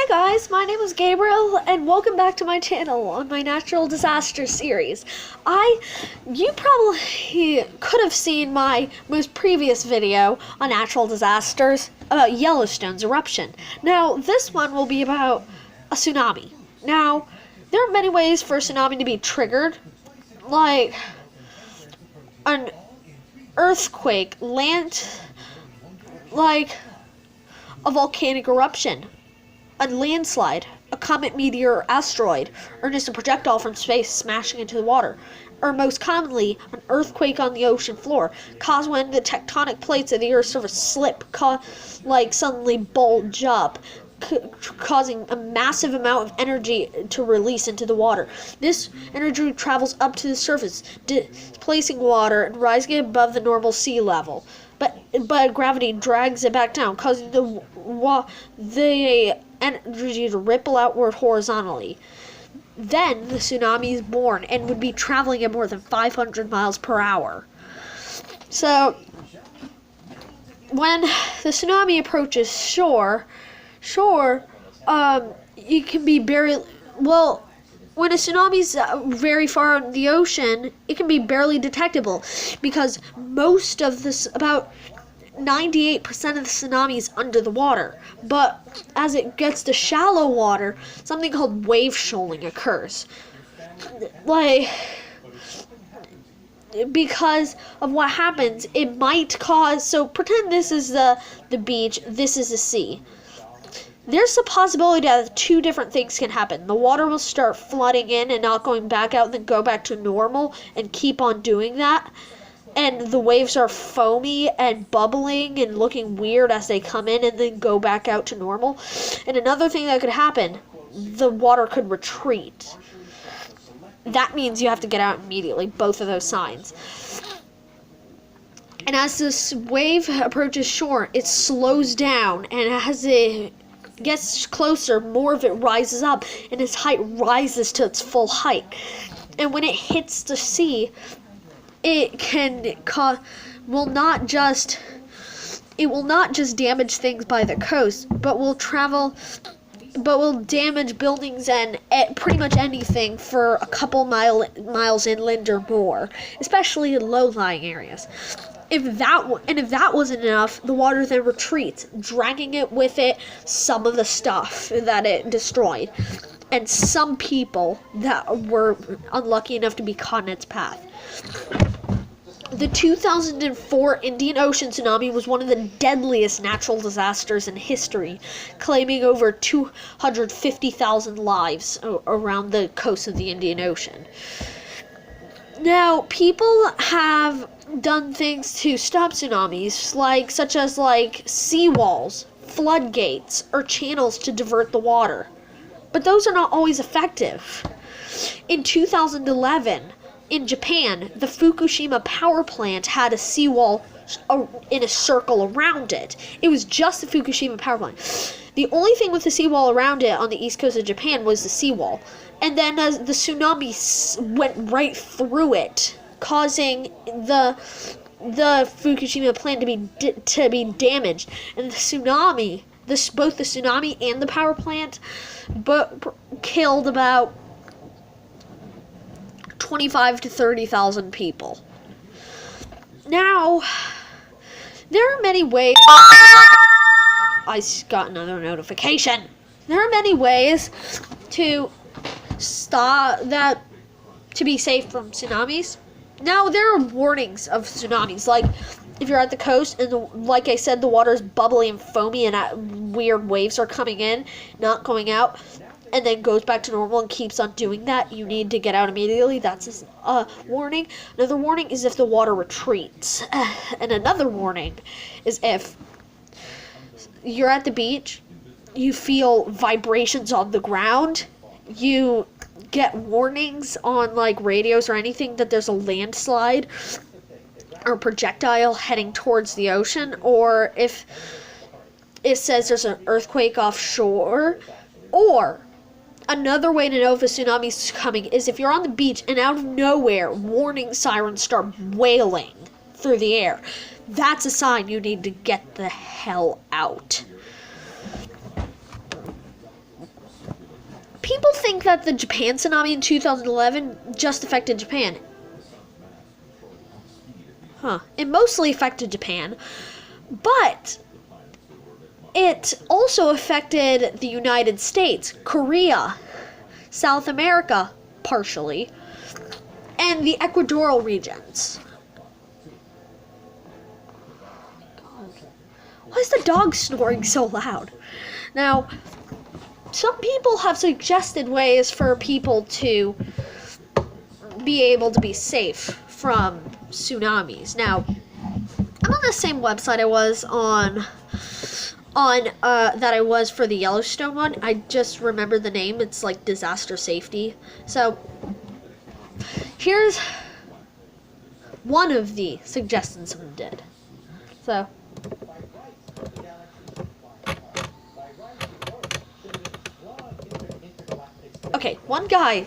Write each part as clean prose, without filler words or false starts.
Hi guys, my name is Gabriel and welcome back to my channel on my natural disaster series. You probably could have seen my most previous video on natural disasters about Yellowstone's eruption. Now, this one will be about a tsunami. Now, there are many ways for a tsunami to be triggered, like an earthquake, like a volcanic eruption, a landslide, a comet, meteor, or asteroid, or just a projectile from space smashing into the water, or most commonly, an earthquake on the ocean floor, caused when the tectonic plates of the Earth's surface slip, suddenly bulge up, causing a massive amount of energy to release into the water. This energy travels up to the surface, displacing water and rising above the normal sea level. But gravity drags it back down, causing the energy to ripple outward horizontally. Then the tsunami is born and would be traveling at more than 500 miles per hour. So, when the tsunami approaches shore, it can be when a tsunami's very far out in the ocean, it can be barely detectable because most of this, about 98% of the tsunami is under the water. But as it gets to shallow water, something called wave shoaling occurs. Because of what happens, it might cause, so pretend this is the beach, this is the sea. There's a possibility that two different things can happen. The water will start flooding in and not going back out, then go back to normal and keep on doing that. And the waves are foamy and bubbling and looking weird as they come in and then go back out to normal. And another thing that could happen, the water could retreat. That means you have to get out immediately, both of those signs. And as this wave approaches shore, it slows down, and as it gets closer, more of it rises up, and its height rises to its full height. And when it hits the sea, it will not just damage things by the coast, but will damage buildings and pretty much anything for a couple miles inland or more, especially in low-lying areas. If that wasn't enough, the water then retreats, dragging it with it some of the stuff that it destroyed, and some people that were unlucky enough to be caught in its path. The 2004 Indian Ocean tsunami was one of the deadliest natural disasters in history, claiming over 250,000 lives around the coast of the Indian Ocean. Now, people have done things to stop tsunamis, such as seawalls, floodgates, or channels to divert the water. But those are not always effective. In 2011, in Japan, the Fukushima power plant had a seawall in a circle around it. It was just the Fukushima power plant. The only thing with the seawall around it on the east coast of Japan was the seawall. And then as the tsunami went right through it, causing the Fukushima plant to be damaged. And the tsunami, both the tsunami and the power plant, killed about 25 to 30,000 people. Now, there are many ways. I got another notification. There are many ways to be safe from tsunamis. Now, there are warnings of tsunamis, like if you're at the coast and, like I said, the water is bubbly and foamy and weird waves are coming in, not going out, and then goes back to normal and keeps on doing that, you need to get out immediately. That's a warning. Another warning is if the water retreats. And another warning is if you're at the beach, you feel vibrations on the ground, you get warnings on radios or anything that there's a landslide or projectile heading towards the ocean, or if it says there's an earthquake offshore. Or another way to know if a tsunami is coming is if you're on the beach and out of nowhere warning sirens start wailing through the air. That's a sign you need to get the hell out. people think that the Japan tsunami in 2011 just affected Japan. It mostly affected Japan, but it also affected the United States, Korea, South America, partially, and the equatorial regions. Why is the dog snoring so loud? Now, some people have suggested ways for people to be able to be safe from tsunamis. Now, I'm on the same website I was on that I was for the Yellowstone one. I just remembered the name. It's like disaster safety. So here's one of the suggestions someone did. So okay, one guy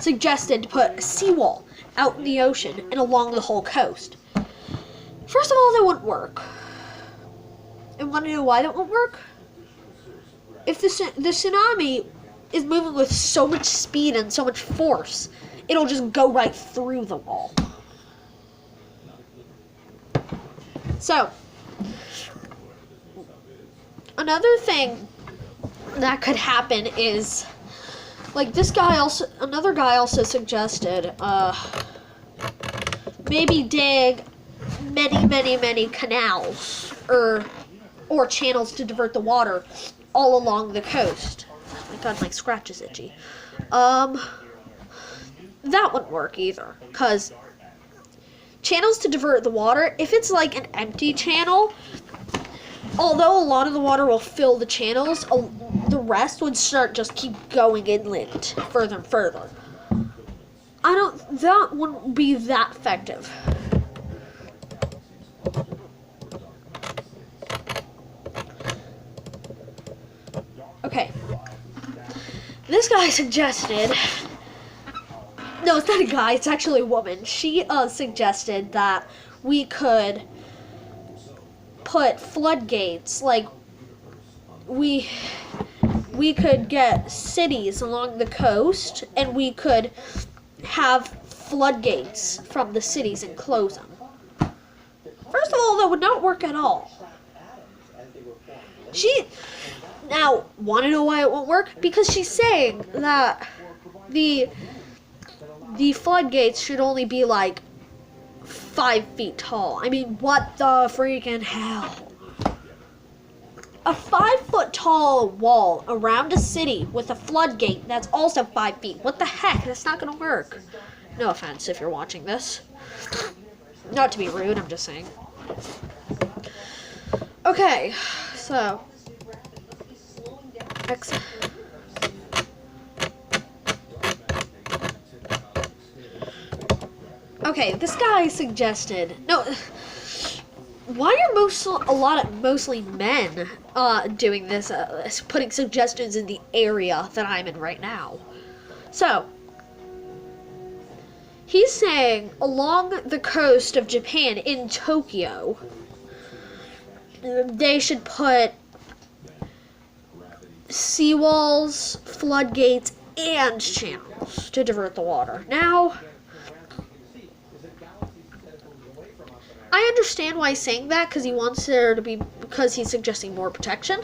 suggested to put a seawall out in the ocean and along the whole coast. First of all, that wouldn't work. And want to know why that won't work? If the tsunami is moving with so much speed and so much force, it'll just go right through the wall. So, another thing that could happen is, like another guy also suggested, maybe dig many canals or channels to divert the water all along the coast. Oh my god, my scratch is itchy. That wouldn't work either, because channels to divert the water, if it's like an empty channel, although a lot of the water will fill the channels, the rest would just keep going inland further and further. That wouldn't be that effective. Okay. This guy suggested, no, it's not a guy, it's actually a woman. She suggested that we could put floodgates, like we could get cities along the coast and we could have floodgates from the cities and close them. First of all, that would not work at all. Now, want to know why it won't work? Because she's saying that the floodgates should only be like 5 feet tall. I mean, what the freaking hell? A 5-foot tall wall around a city with a floodgate that's also 5 feet. What the heck? That's not gonna work. No offense if you're watching this. Not to be rude, I'm just saying. Okay, so okay, this guy suggested, why are mostly men doing this, putting suggestions in the area that I'm in right now? So, he's saying along the coast of Japan in Tokyo, they should put seawalls, floodgates, and channels to divert the water. Now, I understand why he's saying that, because he wants there to be, because he's suggesting more protection,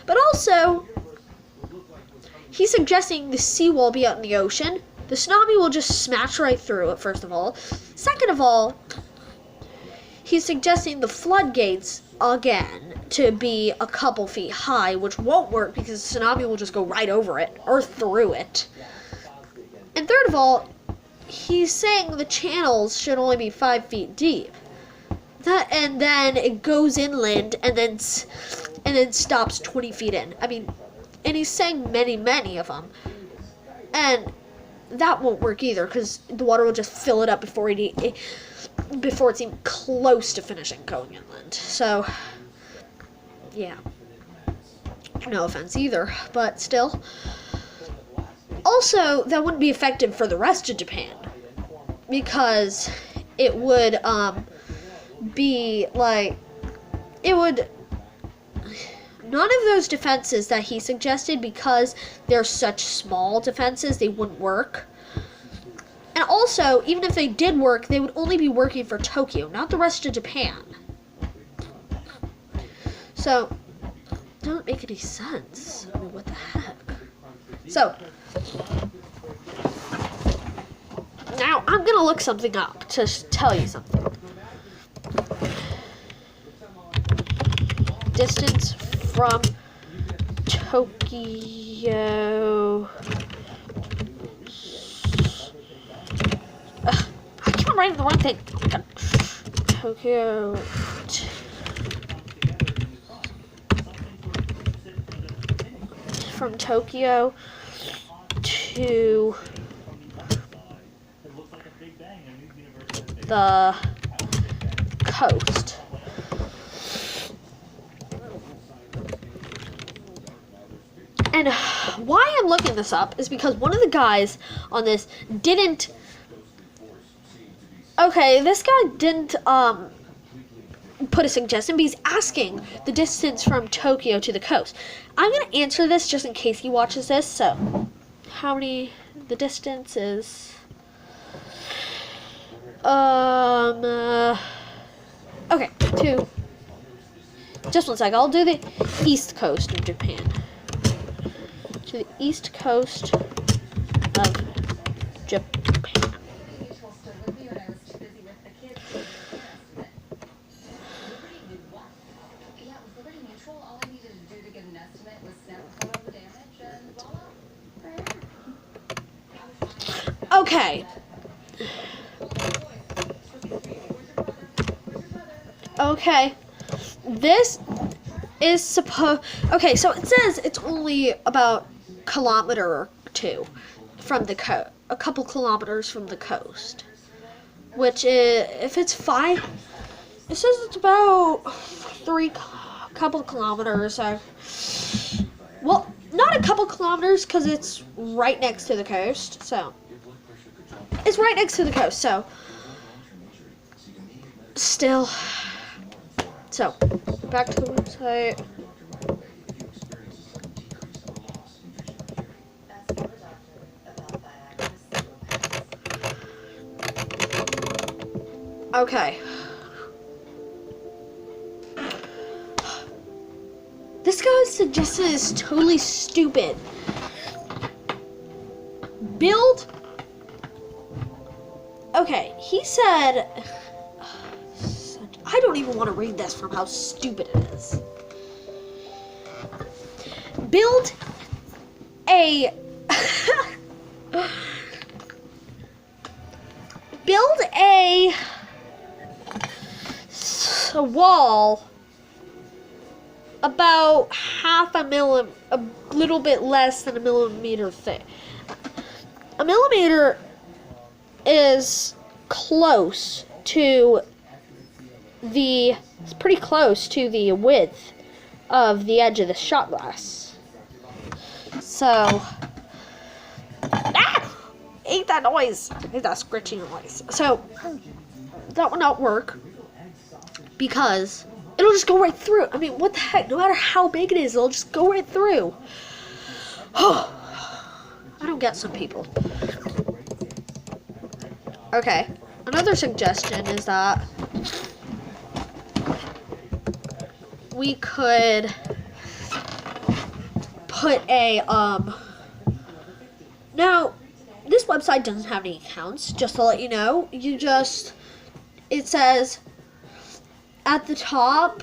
but also, he's suggesting the seawall be out in the ocean. The tsunami will just smash right through it, first of all. Second of all, he's suggesting the floodgates, again, to be a couple feet high, which won't work because the tsunami will just go right over it, or through it. And third of all, he's saying the channels should only be 5 feet deep. And then it goes inland and then stops 20 feet in. I mean, and he's saying many of them. And that won't work either, because the water will just fill it up before it's even close to finishing going inland. So, yeah. No offense either, but still. Also, that wouldn't be effective for the rest of Japan, because it would, be like, it would, none of those defenses that he suggested, because they're such small defenses, they wouldn't work. And also, even if they did work, they would only be working for Tokyo, not the rest of Japan. So, doesn't make any sense. I mean, what the heck? So, now I'm gonna look something up to tell you something. Distance from Tokyo. I keep on writing the wrong thing. Oh my God. Tokyo. From Tokyo to the coast. And why I'm looking this up is because one of the guys on this didn't. Okay, this guy didn't put a suggestion, but he's asking the distance from Tokyo to the coast. I'm gonna answer this just in case he watches this. So, how many? The distance is. Okay, to. Just one sec. I'll do the east coast of Japan. To the east coast of Japan. Okay. Okay. This is supposed. Okay, so it says it's only about a kilometer or two from the coast. A couple kilometers from the coast. Which is, if it's 5, it says it's about 3 couple kilometers. Well, not a couple kilometers because it's right next to the coast. So, it's right next to the coast. So, still. So, back to the website. Okay. This guy's suggestion is totally stupid. Build. Okay, he said. I don't even want to read this from how stupid it is. Build a. Build a wall about a little bit less than a millimeter thick. A millimeter is close to it's pretty close to the width of the edge of the shot glass. So, hate that noise. I hate that scritching noise. So, that will not work because it'll just go right through. I mean, what the heck? No matter how big it is, it'll just go right through. I don't get some people. Okay, another suggestion is that we could put a, now, this website doesn't have any accounts, just to let you know. It says, at the top,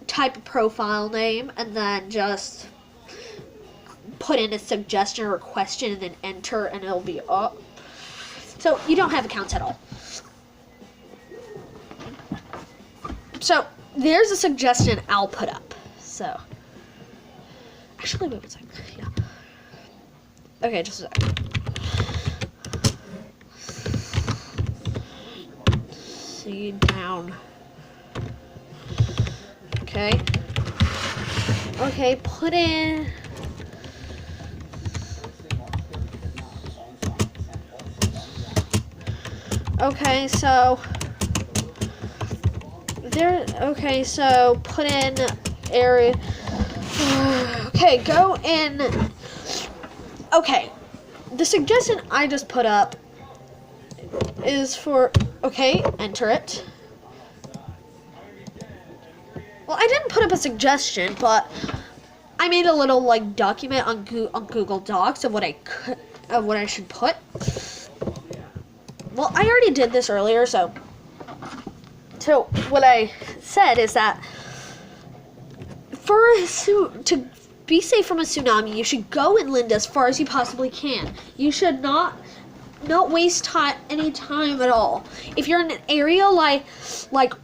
type a profile name, and then just put in a suggestion or a question, and then enter, and it'll be up. So, you don't have accounts at all. So, there's a suggestion I'll put up. So, actually, wait one second. Yeah. Okay, just a second. See down. Okay. Okay, put in. Okay, so. Okay, so put in area Okay, go in. Okay, the suggestion I just put up is for, okay, enter it. Well, I didn't put up a suggestion, but I made a little like document on Google Docs of what I should put. Well, I already did this earlier, so what I said is that to be safe from a tsunami, you should go inland as far as you possibly can. You should not waste any time at all. If you're in an area like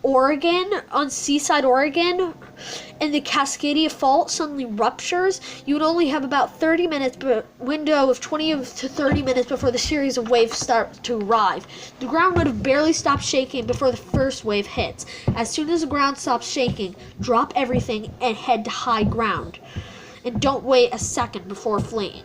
Oregon, on Seaside, Oregon, and the Cascadia Fault suddenly ruptures, you would only have about 30 minutes, window of 20 to 30 minutes before the series of waves start to arrive. The ground would have barely stopped shaking before the first wave hits. As soon as the ground stops shaking, drop everything and head to high ground. And don't wait a second before fleeing.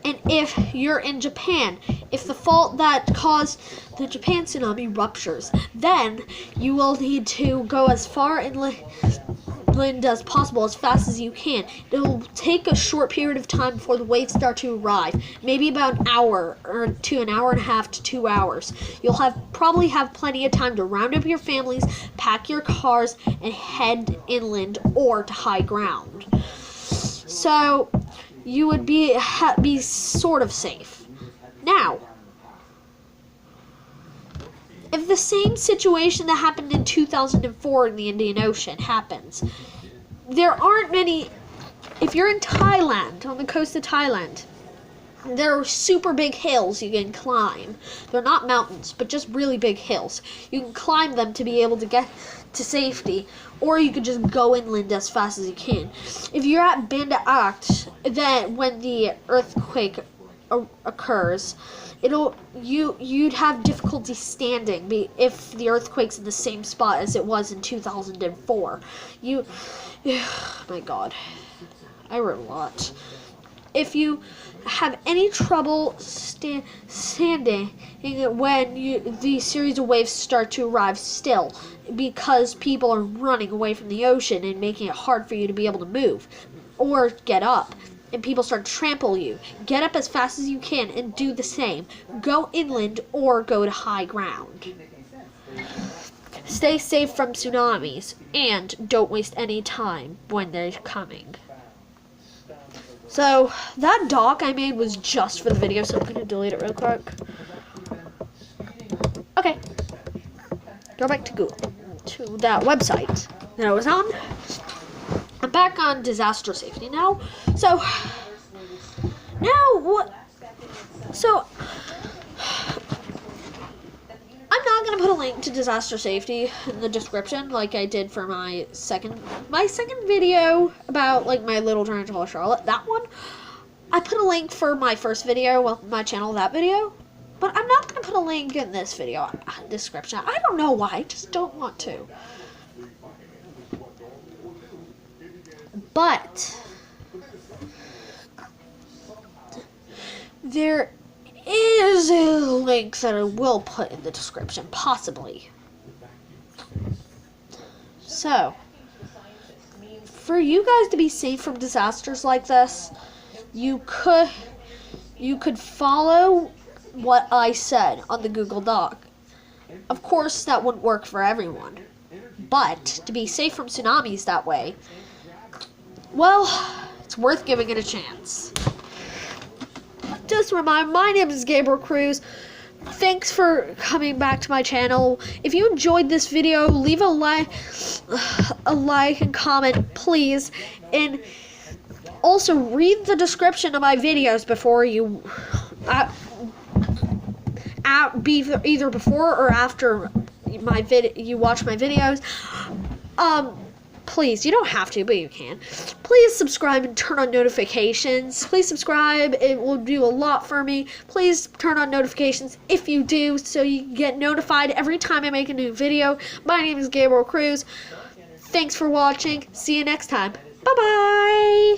And if you're in Japan, if the fault that caused the Japan tsunami ruptures, then you will need to go as far inland as possible, as fast as you can. It will take a short period of time before the waves start to arrive, maybe about an hour to an hour and a half to 2 hours. You'll probably have plenty of time to round up your families, pack your cars, and head inland or to high ground. So you would be sort of safe. Now, if the same situation that happened in 2004 in the Indian Ocean happens, there aren't many. If you're in Thailand, on the coast of Thailand, there are super big hills you can climb. They're not mountains, but just really big hills. You can climb them to be able to get to safety, or you could just go inland as fast as you can. If you're at Banda Act, then when the earthquake occurs, you'd have difficulty standing if the earthquake's in the same spot as it was in 2004. My God, I wrote a lot. If you have any trouble standing when the series of waves start to arrive still, because people are running away from the ocean and making it hard for you to be able to move or get up, and people start to trample you, get up as fast as you can and do the same. Go inland or go to high ground. Stay safe from tsunamis and don't waste any time when they're coming. So that doc I made was just for the video, so I'm going to delete it real quick. Okay. Go back to Google, to that website that I was on. I'm back on disaster safety now. So, now what? So, I'm not going to put a link to disaster safety in the description like I did for my second video about like my little tarantula Charlotte. That one, I put a link for my first video, well, my channel, that video. But I'm not going to put a link in this video description. I don't know why. I just don't want to. But there is a link that I will put in the description, possibly. So, for you guys to be safe from disasters like this, you could follow what I said on the Google Doc. Of course, that wouldn't work for everyone, but to be safe from tsunamis that way, well, it's worth giving it a chance. Just a reminder, my name is Gabriel Cruz. Thanks for coming back to my channel. If you enjoyed this video, leave a like and comment, please. And also read the description of my videos before you either before or after you watch my videos. Please, you don't have to, but you can. Please subscribe and turn on notifications. Please subscribe. It will do a lot for me. Please turn on notifications if you do, so you get notified every time I make a new video. My name is Gabriel Cruz. Thanks for watching. See you next time. Bye-bye.